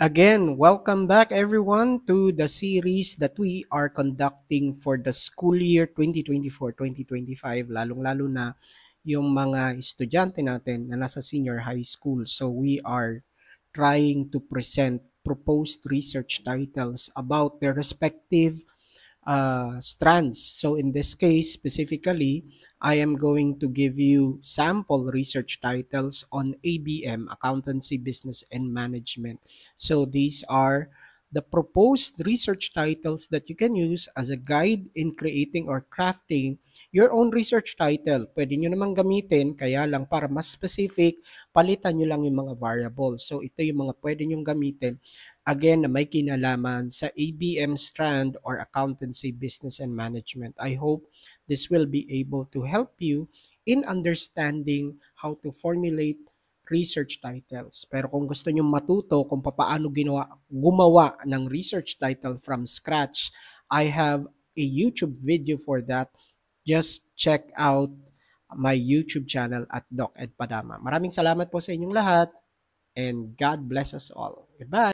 Again, welcome back everyone to the series that we are conducting for the school year 2024-2025, lalong-lalo na yung mga estudyante natin na nasa senior high school. So we are trying to present proposed research titles about their respective strands. So in this case, specifically, I am going to give you sample research titles on ABM, Accountancy, Business, and Management. So these are the proposed research titles that you can use as a guide in creating or crafting your own research title. Pwede nyo namang gamitin, kaya lang para mas specific, palitan nyo lang yung mga variables. So ito yung mga pwede nyong gamitin again na may kinalaman sa ABM strand or accountancy, business, and management. I hope this will be able to help you in understanding how to formulate research titles. Pero kung gusto nyo matuto kung paano gumawa ng research title from scratch, I have a YouTube video for that. Just check out my YouTube channel at Doc Ed Padama. Maraming salamat po sa inyong lahat and God bless us all. Goodbye!